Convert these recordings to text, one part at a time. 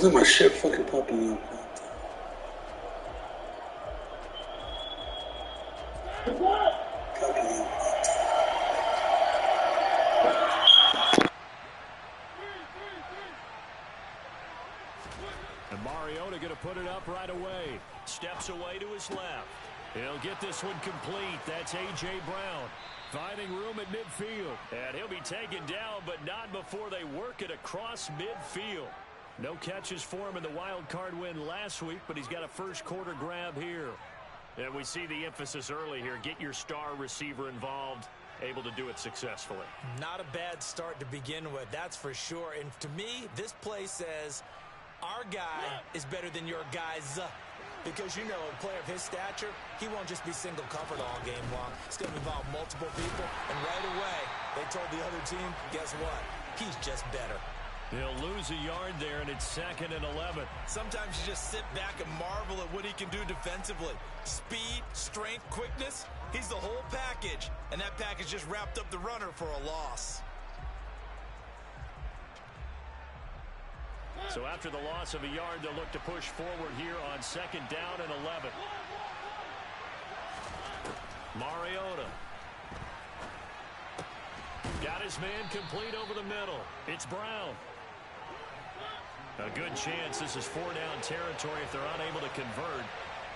is my shit fucking popping up? And Mariota going to put it up right away. Steps away to his left. He'll get this one complete. That's A.J. Brown. Finding room at midfield. And he'll be taken down, but not before they work it across midfield. No catches for him in the wild card win last week, but he's got a first quarter grab here. And we see the emphasis early here. Get your star receiver involved. Able to do it successfully. Not a bad start to begin with, that's for sure. And to me, this play says our guy is better than your guys. Because, you know, a player of his stature, he won't just be single covered all game long. It's going to involve multiple people. And right away, they told the other team, guess what? He's just better. He'll lose a yard there, and it's 2nd and 11. Sometimes you just sit back and marvel at what he can do defensively. Speed, strength, quickness. He's the whole package. And that package just wrapped up the runner for a loss. So after the loss of a yard, they'll look to push forward here on 2nd down and 11. Mariota. Got his man complete over the middle. It's Brown. A good chance this is 4-down territory if they're unable to convert.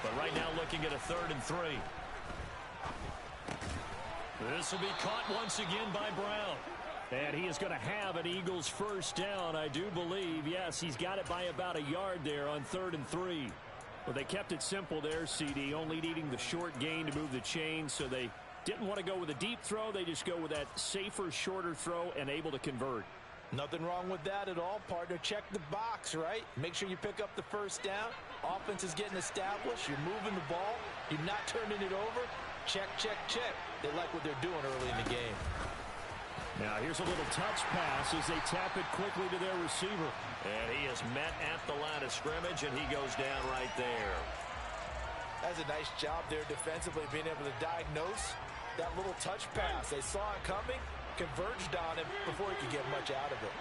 But right now looking at a 3rd and 3. This will be caught once again by Brown. And he is going to have an Eagles first down, I do believe. Yes, he's got it by about a yard there on 3rd and 3. Well, they kept it simple there, CD, only needing the short gain to move the chain, so they didn't want to go with a deep throw. They just go with that safer, shorter throw and able to convert. Nothing wrong with that at all, partner. Check the box, right? Make sure you pick up the first down. Offense is getting established. You're moving the ball. You're not turning it over. Check, check, check. They like what they're doing early in the game. Now here's a little touch pass as they tap it quickly to their receiver. And he is met at the line of scrimmage, and he goes down right there. That's a nice job there defensively, being able to diagnose that little touch pass. They saw it coming, converged on him before he could get much out of it.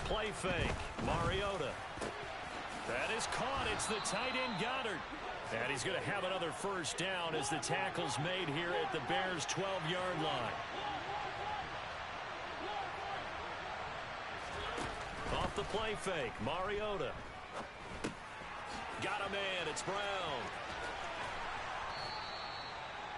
Play fake. Mariota. That is caught. It's the tight end Goddard. And he's going to have another first down as the tackle's made here at the Bears' 12-yard line. Off the play fake, Mariota. Got a man, it's Brown.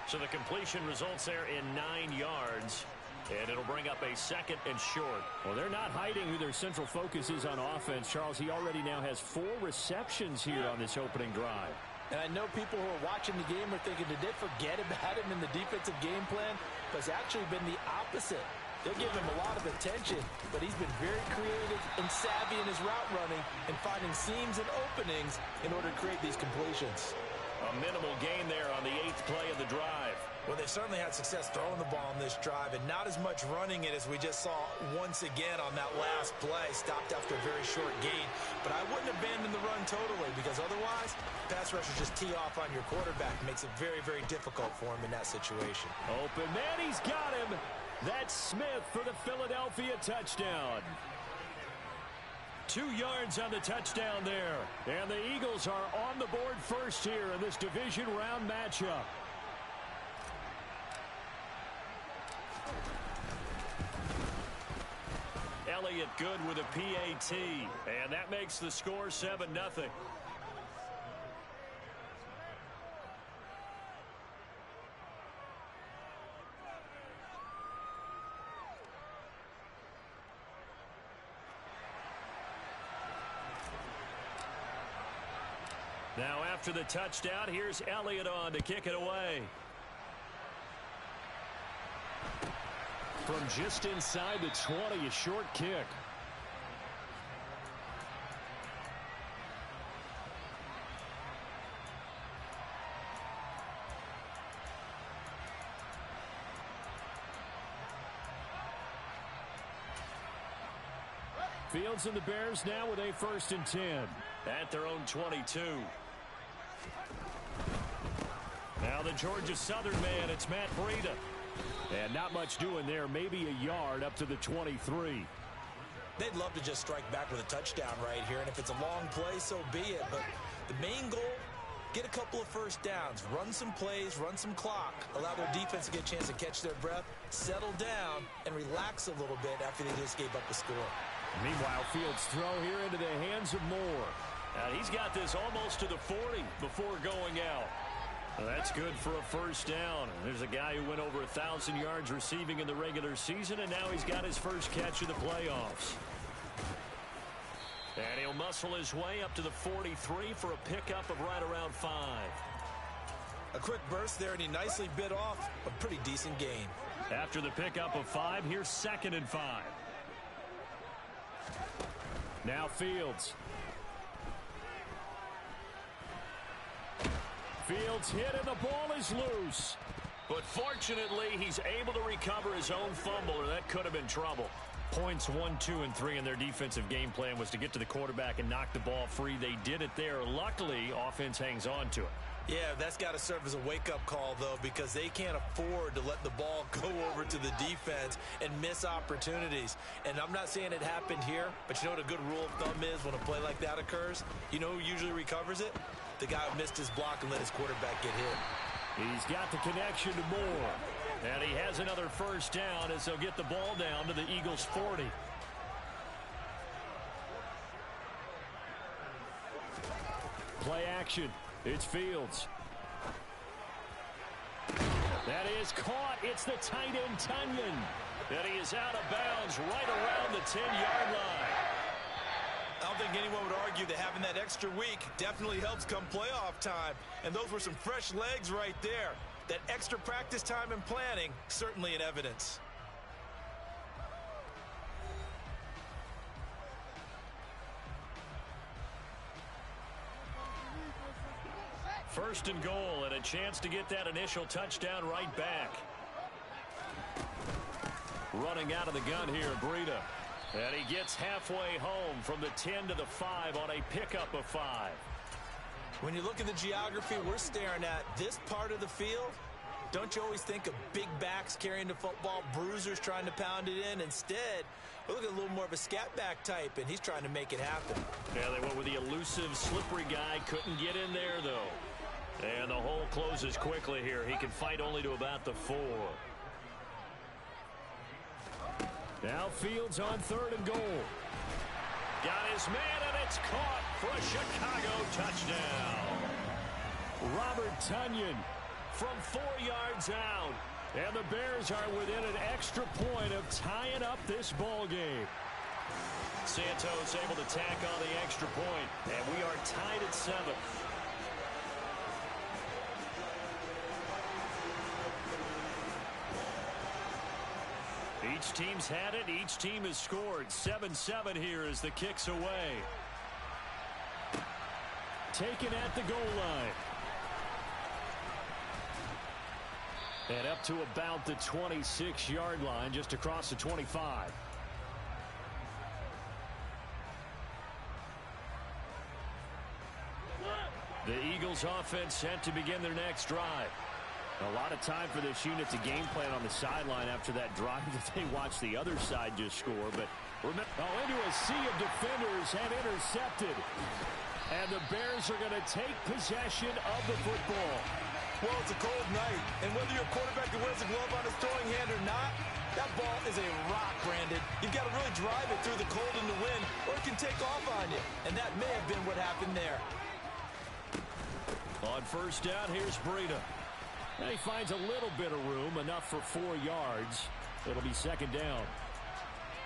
So the completion results there in 9 yards. And it'll bring up a 2nd and short. Well, they're not hiding who their central focus is on offense, Charles. He already now has 4 receptions here on this opening drive. And I know people who are watching the game are thinking, did they forget about him in the defensive game plan? But it's actually been the opposite. They're giving him a lot of attention, but he's been very creative and savvy in his route running and finding seams and openings in order to create these completions. A minimal gain there on the 8th play of the drive. Well, they certainly had success throwing the ball on this drive and not as much running it as we just saw once again on that last play. Stopped after a very short gain. But I wouldn't abandon the run totally because otherwise, pass rushers just tee off on your quarterback. Makes it very, very difficult for him in that situation. Open man, he's got him. That's Smith for the Philadelphia touchdown. 2 yards on the touchdown there. And the Eagles are on the board first here in this division round matchup. Elliott good with a PAT. And that makes the score 7-0. Now after the touchdown, here's Elliott on to kick it away. From just inside the 20, a short kick. Fields and the Bears now with a 1st and 10 at their own 22. Now the Georgia Southern man, it's Matt Breida. And not much doing there, maybe a yard up to the 23. They'd love to just strike back with a touchdown right here, and if it's a long play, so be it. But the main goal, get a couple of first downs, run some plays, run some clock, allow their defense to get a chance to catch their breath, settle down, and relax a little bit after they just gave up the score. Meanwhile, Fields' throw here into the hands of Moore. And he's got this almost to the 40 before going out. Well, that's good for a first down. There's a guy who went over 1,000 yards receiving in the regular season, and now he's got his first catch of the playoffs. And he'll muscle his way up to the 43 for a pickup of right around 5. A quick burst there, and he nicely bit off a pretty decent gain. After the pickup of 5, here's 2nd and 5. Now Fields. Fields hit and the ball is loose. But fortunately, he's able to recover his own fumble, or that could have been trouble. Points 1, 2, and 3 in their defensive game plan was to get to the quarterback and knock the ball free. They did it there. Luckily, offense hangs on to it. Yeah, that's got to serve as a wake-up call, though, because they can't afford to let the ball go over to the defense and miss opportunities. And I'm not saying it happened here, but you know what a good rule of thumb is when a play like that occurs? You know who usually recovers it? The guy who missed his block and let his quarterback get hit. He's got the connection to Moore. And he has another first down as they'll get the ball down to the Eagles' 40. Play action. It's Fields. That is caught. It's the tight end, Tonyan. And he is out of bounds right around the 10-yard line. I don't think anyone would argue that having that extra week definitely helps come playoff time. And those were some fresh legs right there. That extra practice time and planning, certainly in evidence. First and goal, and a chance to get that initial touchdown right back. Running out of the gun here, Breida. And he gets halfway home from the 10 to the 5 on a pickup of 5. When you look at the geography we're staring at, this part of the field, don't you always think of big backs carrying the football, bruisers trying to pound it in? Instead, we're looking at a little more of a scat back type, and he's trying to make it happen. Yeah, they went with the elusive, slippery guy. Couldn't get in there, though. And the hole closes quickly here. He can fight only to about the 4. Now Fields on 3rd and goal. Got his man, and it's caught for a Chicago touchdown. Robert Tonyan from 4 yards out. And the Bears are within an extra point of tying up this ball game. Santos able to tack on the extra point, and we are tied at 7. Each team's had it. Each team has scored. 7-7 here as the kick's away. Taken at the goal line. And up to about the 26-yard line, just across the 25. The Eagles offense set to begin their next drive. A lot of time for this unit to game plan on the sideline after that drive that they watched the other side just score. But remember, into a sea of defenders and intercepted. And the Bears are going to take possession of the football. Well, it's a cold night, and whether you're a quarterback that wears a glove on his throwing hand or not, that ball is a rock, Brandon. You've got to really drive it through the cold and the wind, or it can take off on you. And that may have been what happened there. On first down, here's Breida. And he finds a little bit of room, enough for 4 yards. It'll be 2nd down.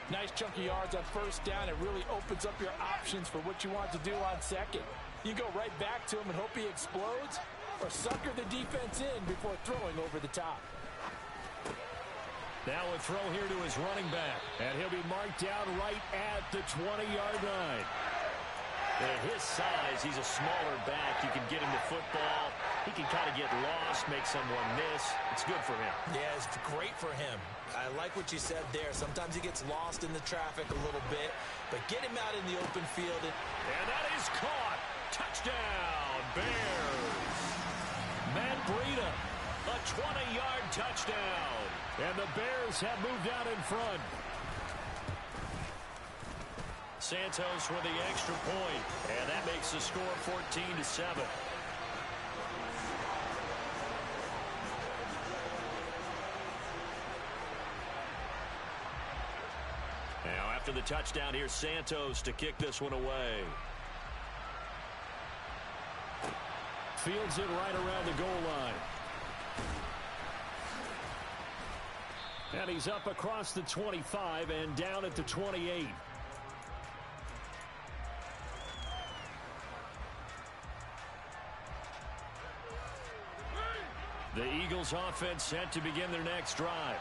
Nice chunky yards on first down. It really opens up your options for what you want to do on second. You go right back to him and hope he explodes, or sucker the defense in before throwing over the top. Now a throw here to his running back. And he'll be marked down right at the 20-yard line. And at his size, he's a smaller back. You can get him the football. He can kind of get lost, make someone miss. It's good for him. Yeah, it's great for him. I like what you said there. Sometimes he gets lost in the traffic a little bit, but get him out in the open field. And that is caught. Touchdown, Bears. Matt Breida, a 20-yard touchdown. And the Bears have moved out in front. Santos with the extra point, and that makes the score 14-7. Now after the touchdown, here's Santos to kick this one away. Fields it right around the goal line. And he's up across the 25 and down at the 28. The Eagles offense set to begin their next drive.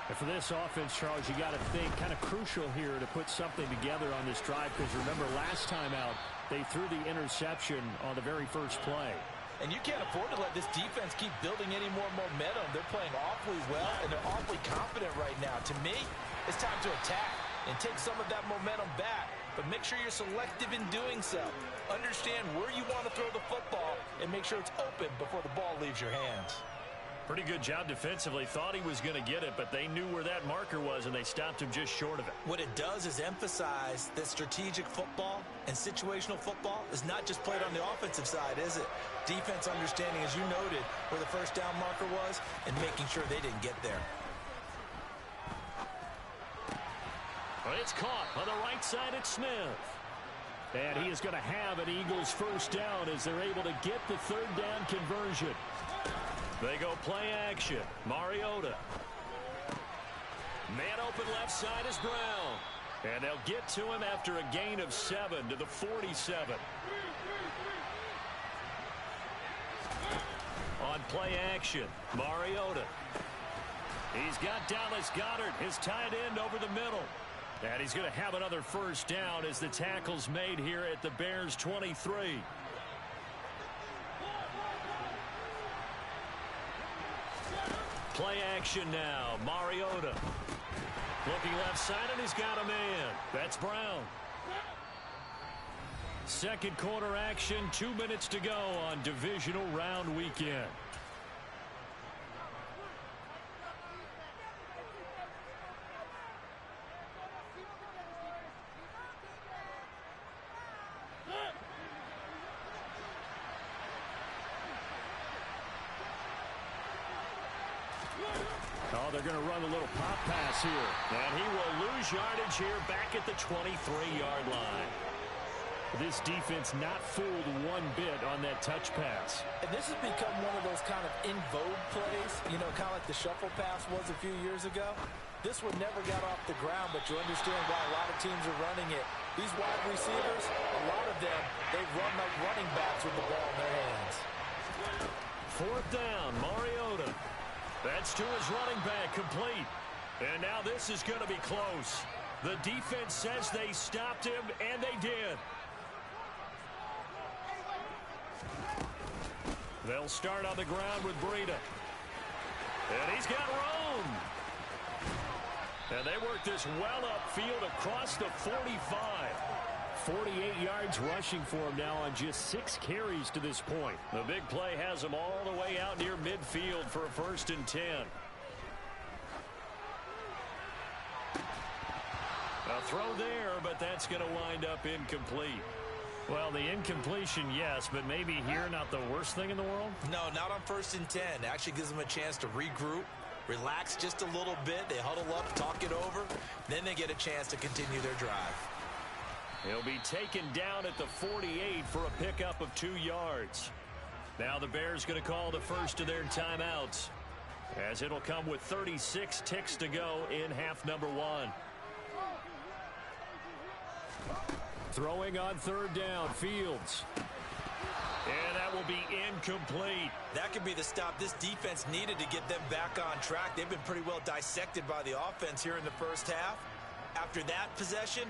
And for this offense, Charles, you got to think kind of crucial here to put something together on this drive, because remember last time out they threw the interception on the very first play. And you can't afford to let this defense keep building any more momentum. They're playing awfully well, and they're awfully confident right now. To me, it's time to attack and take some of that momentum back. But make sure you're selective in doing so. Understand where you want to throw the football and make sure it's open before the ball leaves your hands. Pretty good job defensively. Thought he was going to get it, but they knew where that marker was, and they stopped him just short of it. What it does is emphasize that strategic football and situational football is not just played on the offensive side, is it? Defense understanding, as you noted, where the first down marker was and making sure they didn't get there. Well, it's caught on the right side at Smith. And he is going to have an Eagles first down as they're able to get the third down conversion. They go play action. Mariota. Man open left side is Brown. And they'll get to him after a gain of 7 to the 47. On play action, Mariota. He's got Dallas Goedert, his tight end, over the middle. And he's going to have another first down as the tackle's made here at the Bears' 23. Play action now. Mariota. Looking left side, and he's got a man. That's Brown. Second quarter action, 2 minutes to go on divisional round weekend. Oh, they're going to run a little pop pass here. And he will lose yardage here back at the 23-yard line. This defense not fooled one bit on that touch pass. And this has become one of those kind of in vogue plays, you know, kind of like the shuffle pass was a few years ago. This one never got off the ground, but you understand why a lot of teams are running it. These wide receivers, a lot of them, they run like running backs with the ball in their hands. Fourth down, Mariota. That's to his running back, complete. And now this is going to be close. The defense says they stopped him, and they did. They'll start on the ground with Breida. And he's got room. And they work this well upfield across the 45. 48 yards rushing for him now on just 6 carries to this point. The big play has him all the way out near midfield for a 1st and 10. A throw there, but that's going to wind up incomplete. Well, the incompletion, yes, but maybe here not the worst thing in the world? No, not on 1st and 10. It actually gives them a chance to regroup, relax just a little bit. They huddle up, talk it over. Then they get a chance to continue their drive. He'll be taken down at the 48 for a pickup of 2 yards. Now the Bears going to call the first of their timeouts, as it'll come with 36 ticks to go in half number 1. Throwing on 3rd down, Fields. And that will be incomplete. That could be the stop this defense needed to get them back on track. They've been pretty well dissected by the offense here in the first half. After that possession,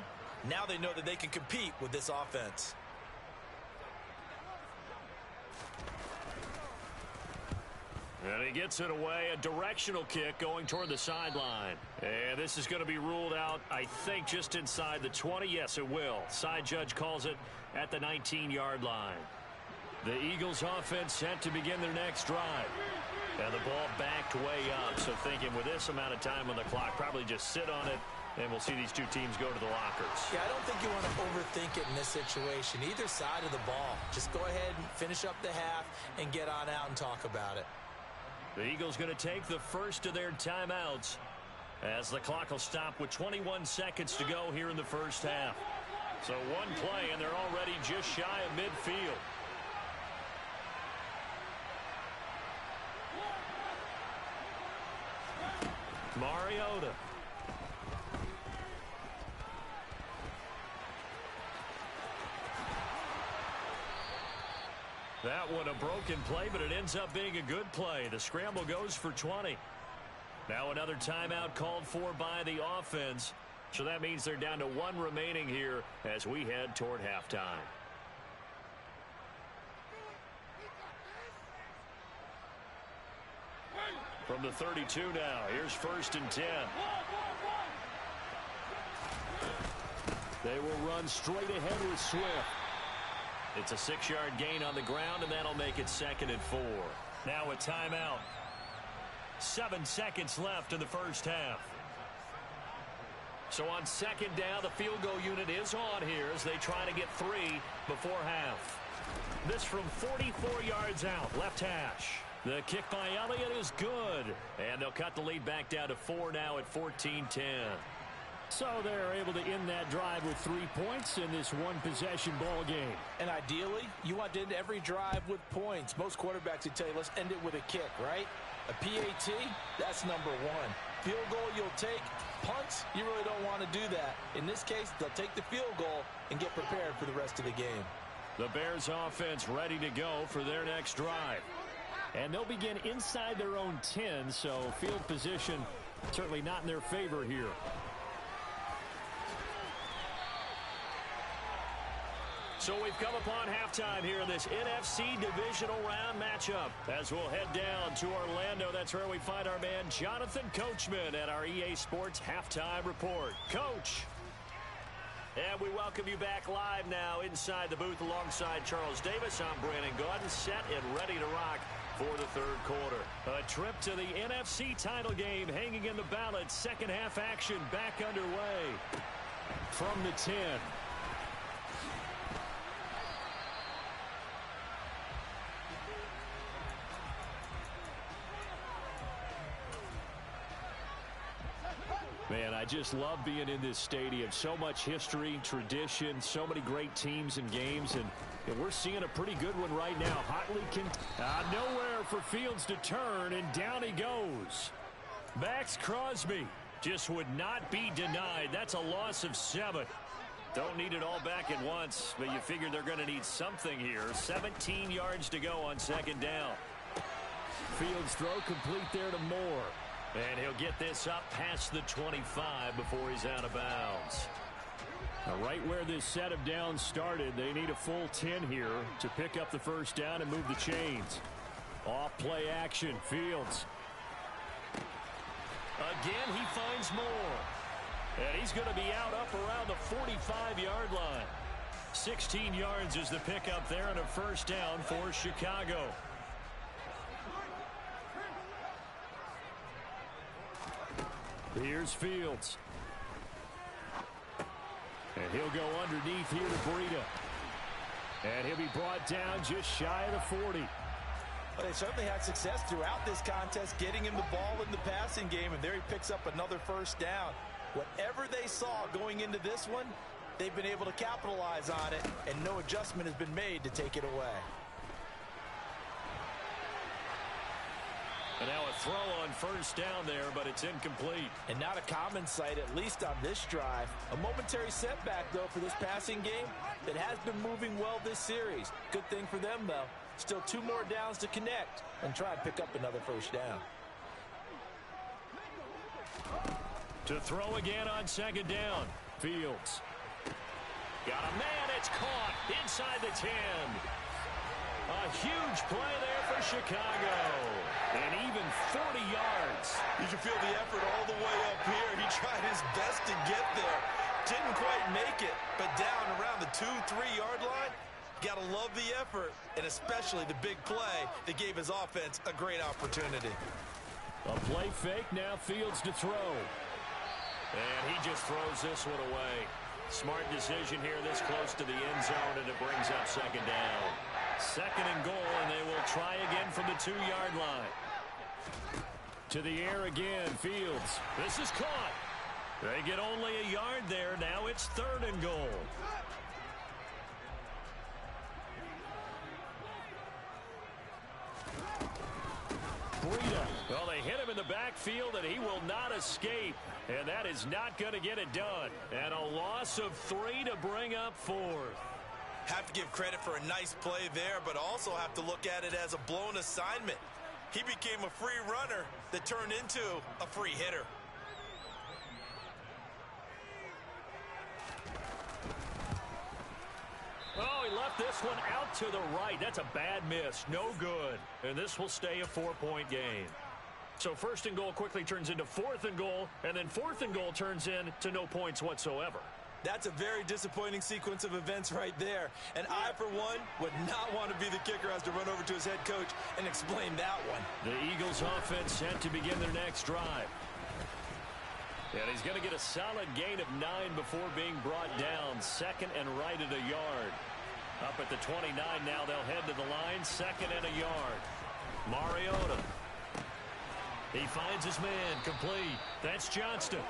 now they know that they can compete with this offense. And he gets it away, a directional kick going toward the sideline. And this is going to be ruled out, I think, just inside the 20. Yes, it will. Side judge calls it at the 19-yard line. The Eagles offense set to begin their next drive. And the ball backed way up, so thinking with this amount of time on the clock, probably just sit on it And we'll see these two teams go to the lockers. Yeah, I don't think you want to overthink it in this situation. Either side of the ball. Just go ahead and finish up the half and get on out and talk about it. The Eagles going to take the first of their timeouts as the clock will stop with 21 seconds to go here in the first half. So one play, and they're already just shy of midfield. Mariota. That one a broken play, but it ends up being a good play. The scramble goes for 20. Now another timeout called for by the offense. So that means they're down to one remaining here as we head toward halftime. From the 32 now, here's 1st and 10. They will run straight ahead with Swift. It's a 6-yard gain on the ground, and that'll make it 2nd and 4. Now a timeout. 7 seconds left in the first half. So on 2nd down, the field goal unit is on here as they try to get 3 before half. This from 44 yards out, left hash. The kick by Elliott is good. And they'll cut the lead back down to 4 now at 14-10. So they're able to end that drive with 3 points in this one-possession ball game. And ideally, you want to end every drive with points. Most quarterbacks would tell you, let's end it with a kick, right? A PAT, that's number 1. Field goal you'll take. Punts, you really don't want to do that. In this case, they'll take the field goal and get prepared for the rest of the game. The Bears offense ready to go for their next drive. And they'll begin inside their own 10, so field position certainly not in their favor here. So we've come upon halftime here in this NFC Divisional Round matchup. As we'll head down to Orlando, that's where we find our man Jonathan Coachman at our EA Sports Halftime Report. Coach. And we welcome you back live now inside the booth alongside Charles Davis. I'm Brandon Gaudin, set and ready to rock for the third quarter. A trip to the NFC title game hanging in the balance. Second half action back underway. From the 10. Man, I just love being in this stadium. So much history, tradition, so many great teams and games, and we're seeing a pretty good one right now. Hotly nowhere for Fields to turn, and down he goes. Max Crosby just would not be denied. That's a loss of 7. Don't need it all back at once, but you figure they're going to need something here. 17 yards to go on 2nd down. Fields throw complete there to Moore. And he'll get this up past the 25 before he's out of bounds. Now, right where this set of downs started, they need a full 10 here to pick up the first down and move the chains. Off play action, Fields. Again, he finds Moore. And he's going to be out up around the 45-yard line. 16 yards is the pickup there and a first down for Chicago. Here's Fields. And he'll go underneath here to Breida. And he'll be brought down just shy of the 40. Well, they certainly had success throughout this contest getting him the ball in the passing game, and there he picks up another first down. Whatever they saw going into this one, they've been able to capitalize on it, and no adjustment has been made to take it away. And now a throw on first down there, but it's incomplete. And not a common sight, at least on this drive. A momentary setback, though, for this passing game that has been moving well this series. Good thing for them, though. Still 2 more downs to connect and try and pick up another first down. To throw again on 2nd down. Fields. Got a man, it's caught inside the 10. A huge play there for Chicago. And even 40 yards. You can feel the effort all the way up here. He tried his best to get there. Didn't quite make it, but down around the 2-3-yard line. Got to love the effort, and especially the big play that gave his offense a great opportunity. A play fake, now Fields to throw. And he just throws this one away. Smart decision here this close to the end zone, and it brings up second down. Second and goal, and they will try again from the 2-yard line. To the air again, Fields. This is caught. They get only a yard there. Now it's third and goal. Breida. Well, they hit him in the backfield, and he will not escape. And that is not going to get it done. And a loss of 3 to bring up fourth. Have to give credit for a nice play there, but also have to look at it as a blown assignment. He became a free runner that turned into a free hitter. Oh, he left this one out to the right. That's a bad miss. No good. And this will stay a 4-point game. So first and goal quickly turns into fourth and goal, and then fourth and goal turns into no points whatsoever. That's a very disappointing sequence of events right there. And I, for one, would not want to be the kicker who has to run over to his head coach and explain that one. The Eagles offense set to begin their next drive. And he's going to get a solid gain of 9 before being brought down. Second and right at a yard. Up at the 29 now, they'll head to the line. Second and a yard. Mariota. He finds his man, complete. That's Johnston.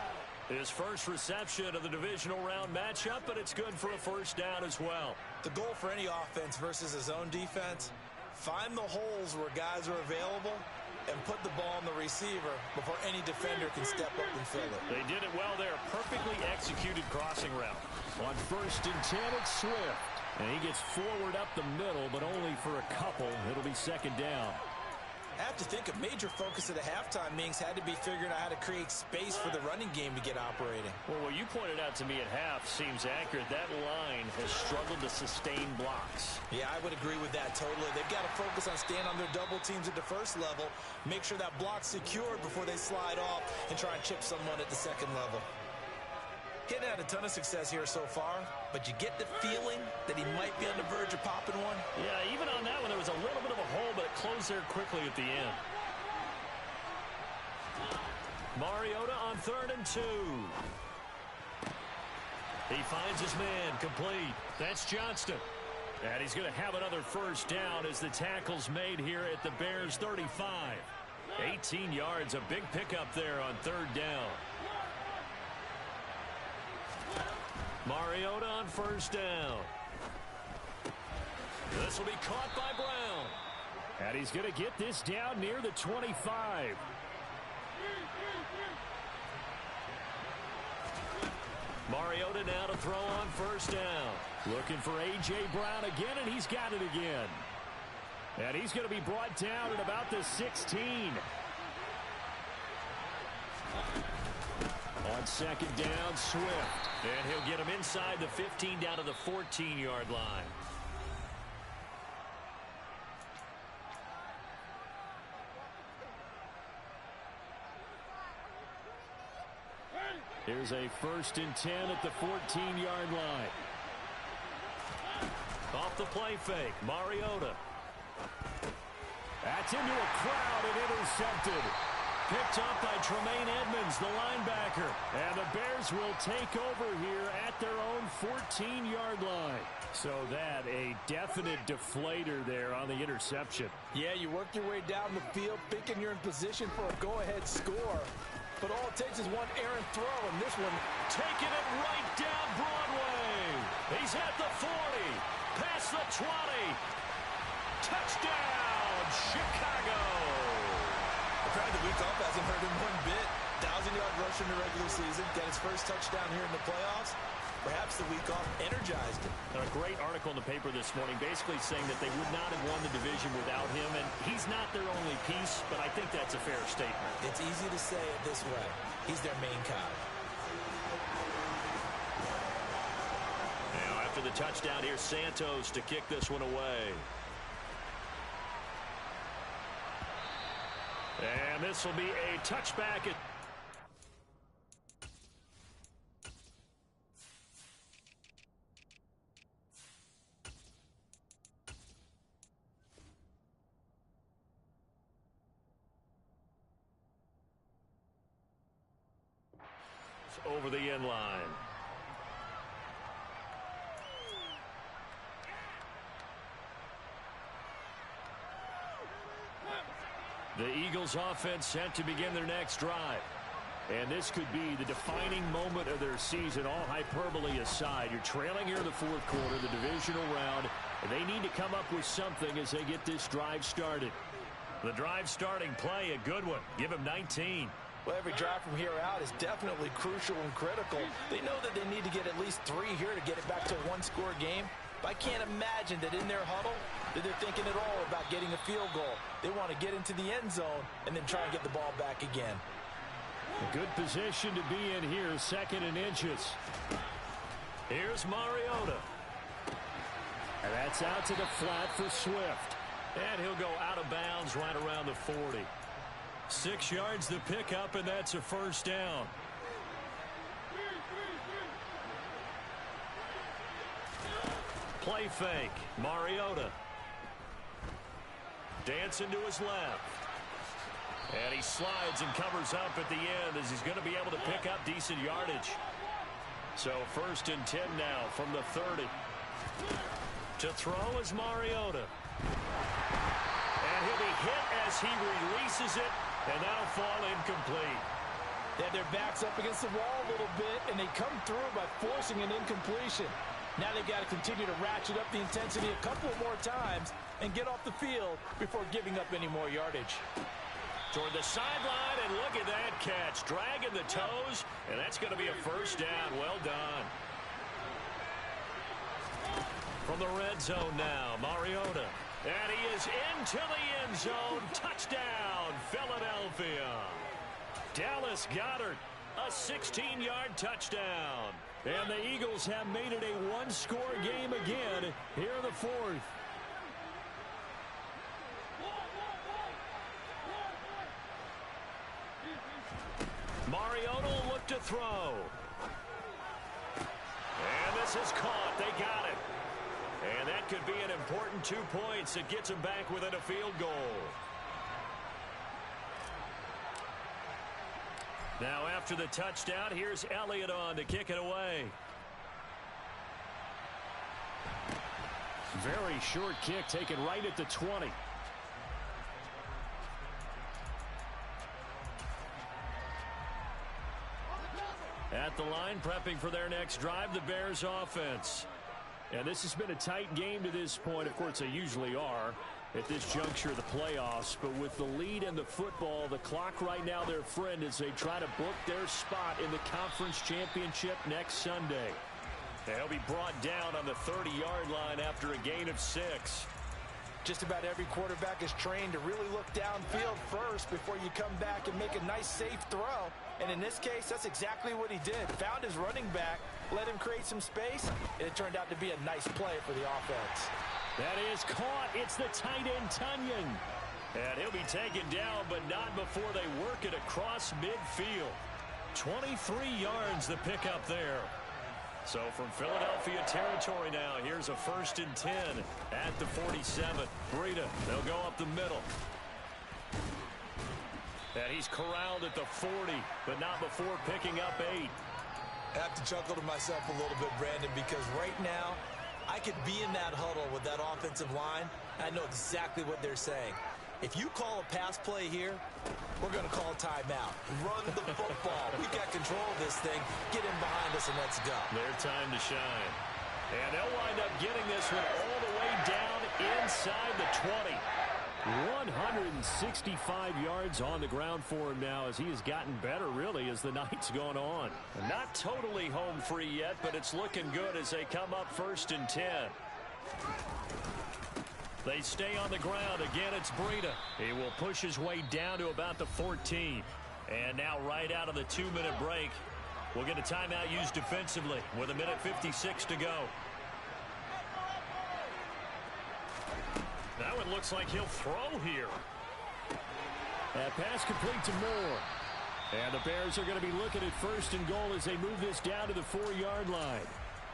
His first reception of the divisional round matchup, but it's good for a first down as well. The goal for any offense versus his own defense, find the holes where guys are available and put the ball on the receiver before any defender can step up and fill it. They did it well there. Perfectly executed crossing route. On first and 10, it's Swift. And he gets forward up the middle, but only for a couple. It'll be second down. I have to think a major focus at the halftime meetings had to be figuring out how to create space for the running game to get operating. Well, what you pointed out to me at half seems accurate. That line has struggled to sustain blocks. Yeah, I would agree with that totally. They've got to focus on staying on their double teams at the first level, make sure that block's secured before they slide off and try and chip someone at the second level. Hitting had a ton of success here so far, but you get the feeling that he might be on the verge of popping one. Yeah, even on that one, there was a little bit of a hole, but it closed there quickly at the end. Mariota on third and 2. He finds his man, complete. That's Johnston. And he's going to have another first down as the tackle's made here at the Bears' 35. 18 yards, a big pickup there on third down. Mariota on first down. This will be caught by Brown. And he's going to get this down near the 25. Mariota now to throw on first down. Looking for A.J. Brown again, and he's got it again. And he's going to be brought down at about the 16. On second down, Swift. And he'll get him inside the 15 down to the 14-yard line. Here's a first and 10 at the 14-yard line. Off the play fake, Mariota. That's into a crowd and intercepted. Picked up by Tremaine Edmonds, the linebacker. And the Bears will take over here at their own 14-yard line. So that, a definite deflator there on the interception. Yeah, you work your way down the field thinking you're in position for a go-ahead score. But all it takes is one errant throw, and this one taking it right down Broadway. He's at the 40, past the 20. Touchdown, Chicago. Apparently the week off hasn't hurt him one bit. 1,000-yard rush in the regular season. Got his first touchdown here in the playoffs. Perhaps the week off energized him. A great article in the paper this morning basically saying that they would not have won the division without him. And he's not their only piece, but I think that's a fair statement. It's easy to say it this way. He's their main cog. Now after the touchdown, here's Santos to kick this one away. And this will be a touchback. over the end line. The Eagles offense set to begin their next drive. And this could be the defining moment of their season, all hyperbole aside. You're trailing here in the fourth quarter, the divisional round, and they need to come up with something as they get this drive started. The drive starting play, a good one. Give him 19. Well, every drive from here out is definitely crucial and critical. They know that they need to get at least 3 here to get it back to a one-score game. But I can't imagine that in their huddle that they're thinking at all about getting a field goal. They want to get into the end zone and then try and get the ball back again. A good position to be in here, 2nd and inches. Here's Mariota. And that's out to the flat for Swift. And he'll go out of bounds right around the 40. 6 yards to pick up, and that's a first down. Play fake. Mariota. Dancing to his left. And he slides and covers up at the end as he's going to be able to pick up decent yardage. So 1st and 10 now from the 30. To throw is Mariota. And he'll be hit as he releases it, and that'll fall incomplete. They have their backs up against the wall a little bit, and they come through by forcing an incompletion. Now they've got to continue to ratchet up the intensity a couple more times and get off the field before giving up any more yardage. Toward the sideline, and look at that catch. Dragging the toes, and that's going to be a first down. Well done. From the red zone now, Mariota. And he is into the end zone. Touchdown, Philadelphia. Dallas Goedert, a 16-yard touchdown. And the Eagles have made it a one-score game again here in the 4th. Mariota will look to throw. And this is caught. They got it. And that could be an important 2 points. It gets them back within a field goal. Now after the touchdown, here's Elliott on to kick it away. Very short kick taken right at the 20. At the line, prepping for their next drive, the Bears offense. And this has been a tight game to this point. Of course, they usually are at this juncture of the playoffs. But with the lead and the football, the clock right now their friend as they try to book their spot in the conference championship next Sunday. They'll be brought down on the 30-yard line after a gain of 6. Just about every quarterback is trained to really look downfield first before you come back and make a nice, safe throw. And in this case, that's exactly what he did. Found his running back, let him create some space, and it turned out to be a nice play for the offense. That is caught. It's the tight end, Tonyan. And he'll be taken down, but not before they work it across midfield. 23 yards to pick up there. So from Philadelphia territory now, here's a 1st and 10 at the 47. Breida, they'll go up the middle. And he's corralled at the 40, but not before picking up 8. I have to chuckle to myself a little bit, Brandon, because right now I could be in that huddle with that offensive line. I know exactly what they're saying. If you call a pass play here, we're going to call a timeout. Run the football. We've got control of this thing. Get in behind us and let's go. Their time to shine. And they'll wind up getting this one all the way down inside the 20. 165 yards on the ground for him now as he has gotten better, really, as the night's gone on. Not totally home free yet, but it's looking good as they come up 1st and 10. They stay on the ground. Again, it's Breida. He will push his way down to about the 14. And now right out of the 2-minute break, we'll get a timeout used defensively with 1:56 to go. That one looks like he'll throw here. That pass complete to Moore. And the Bears are going to be looking at 1st and goal as they move this down to the 4-yard line.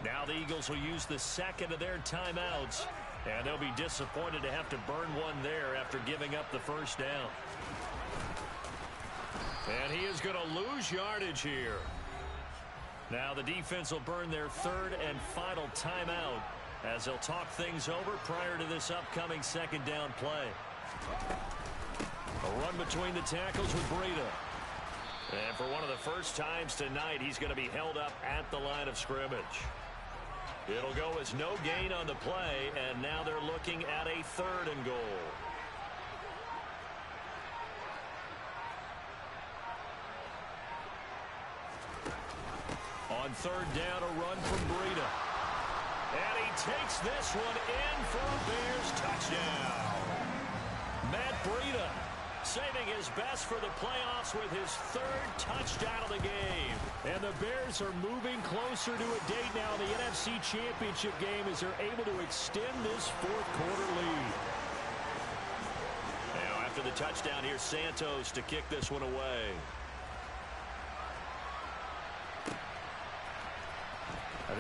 Now the Eagles will use the second of their timeouts. And they'll be disappointed to have to burn one there after giving up the first down. And he is going to lose yardage here. Now the defense will burn their third and final timeout as they'll talk things over prior to this upcoming second down play. A run between the tackles with Breida. And for one of the first times tonight, he's going to be held up at the line of scrimmage. It'll go as no gain on the play, and now they're looking at a 3rd and goal. On 3rd down, a run from Breida. And he takes this one in for a Bears touchdown. Matt Breida saving his best for the playoffs with his 3rd touchdown of the game. And the Bears are moving closer to a date now in the NFC Championship game as they're able to extend this 4th quarter lead. Now after the touchdown, here's Santos to kick this one away.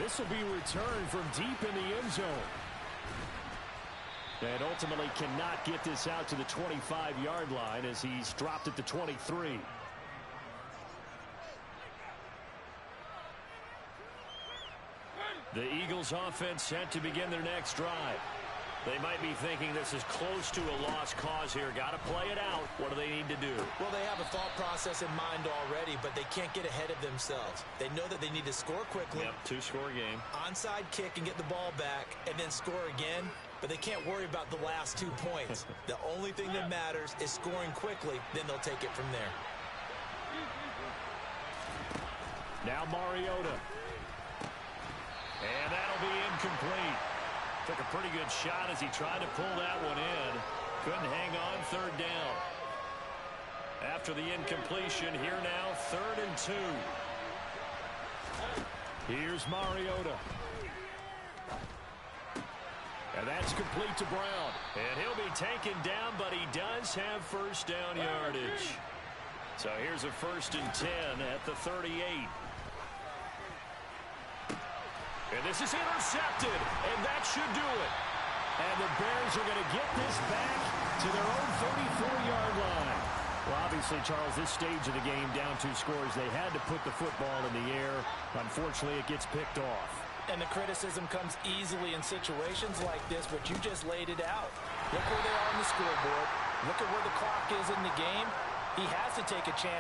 This will be returned from deep in the end zone. And ultimately cannot get this out to the 25-yard line as he's dropped at the 23. The Eagles offense set to begin their next drive. They might be thinking this is close to a lost cause here. Got to play it out. What do they need to do? Well, they have a thought process in mind already, but they can't get ahead of themselves. They know that they need to score quickly. Yep, 2-score game. Onside kick and get the ball back and then score again. But they can't worry about the last 2 points. The only thing that matters is scoring quickly. Then they'll take it from there. Now Mariota. And that'll be incomplete. Took a pretty good shot as he tried to pull that one in. Couldn't hang on 3rd down. After the incompletion, here now 3rd and 2. Here's Mariota. And that's complete to Brown. And he'll be taken down, but he does have 1st down yardage. So here's a 1st and 10 at the 38. And this is intercepted, and that should do it. And the Bears are going to get this back to their own 34-yard line. Well, obviously, Charles, this stage of the game, down 2 scores, they had to put the football in the air. Unfortunately, it gets picked off. And the criticism comes easily in situations like this, but you just laid it out. Look where they are on the scoreboard. Look at where the clock is in the game. He has to take a chance